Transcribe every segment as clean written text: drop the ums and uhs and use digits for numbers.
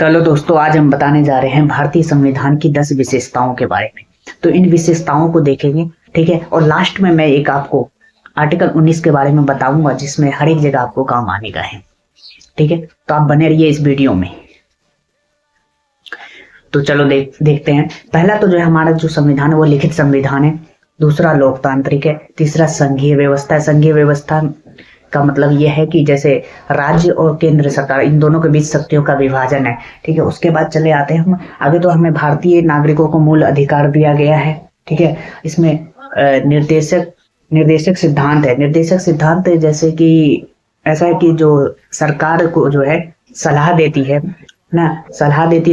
चलो दोस्तों, आज हम बताने जा रहे हैं भारतीय संविधान की 10 विशेषताओं के बारे में। तो इन विशेषताओं को देखेंगे, ठीक है। और लास्ट में मैं एक आपको आर्टिकल 19 के बारे में बताऊंगा, जिसमें हर एक जगह आपको काम आने का है, ठीक है। तो आप बने रहिए इस वीडियो में। तो चलो देखते हैं। पहला तो जो है हमारा जो संविधान है वो लिखित संविधान है। दूसरा लोकतांत्रिक है। तीसरा संघीय व्यवस्था है। संघीय व्यवस्था का मतलब यह है कि जैसे राज्य और केंद्र सरकार, इन दोनों के बीच शक्तियों का विभाजन है, ठीक है। उसके बाद चले आते हैं हम आगे। तो हमें भारतीय नागरिकों को मूल अधिकार दिया गया है, ठीक है। इसमें निर्देशक सिद्धांत है। निर्देशक सिद्धांत जैसे कि ऐसा है कि जो सरकार को जो है सलाह देती है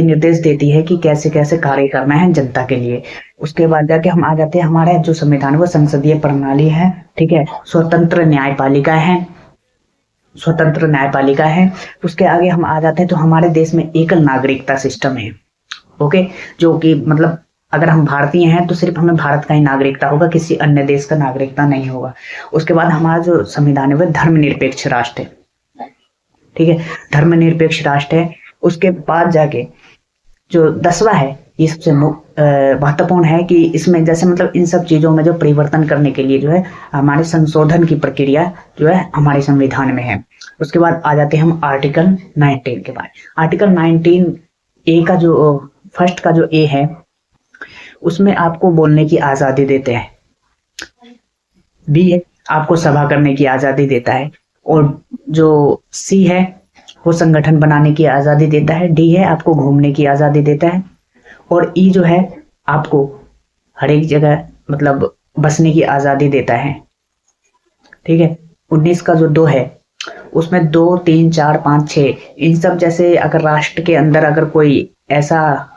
निर्देश देती है कि कैसे कैसे कार्य करना है जनता के लिए। उसके बाद जाके हम आ जाते हैं, हमारा जो संविधान है वो संसदीय प्रणाली है, ठीक है। स्वतंत्र न्यायपालिका है। उसके आगे हम आ जाते हैं तो हमारे देश में एकल नागरिकता सिस्टम है, ओके। जो कि मतलब अगर हम भारतीय हैं तो सिर्फ हमें भारत का ही नागरिकता होगा, किसी अन्य देश का नागरिकता नहीं होगा। उसके बाद हमारा जो संविधान है वह धर्मनिरपेक्ष राष्ट्र है, ठीक है। धर्मनिरपेक्ष राष्ट्र है। उसके बाद जाके जो 10वां है, ये सबसे महत्वपूर्ण है कि इसमें जैसे मतलब इन सब चीजों में जो परिवर्तन करने के लिए जो है हमारे संशोधन की प्रक्रिया जो है हमारे संविधान में है। उसके बाद आ जाते हैं हम आर्टिकल 19 के बाद। आर्टिकल 19 ए का जो फर्स्ट का जो ए है, उसमें आपको बोलने की आजादी देते हैं। बी है आपको सभा करने की आजादी देता है। और जो सी है वो संगठन बनाने की आजादी देता है। डी है आपको घूमने की आजादी देता है। और ई जो है आपको हर एक जगह मतलब बसने की आजादी देता है, ठीक है। 19 का जो 2 है उसमें 2, 3, 4, 5, 6 इन सब जैसे अगर राष्ट्र के अंदर अगर कोई ऐसा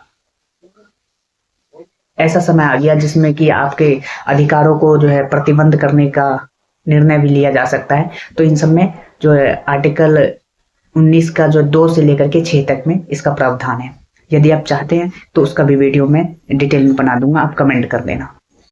समय आ गया जिसमें कि आपके अधिकारों को जो है प्रतिबंध करने का निर्णय भी लिया जा सकता है, तो इन सब में जो है आर्टिकल 19 का जो 2 से लेकर के 6 तक में इसका प्रावधान है। यदि आप चाहते हैं तो उसका भी वीडियो में डिटेल में बना दूंगा, आप कमेंट कर देना।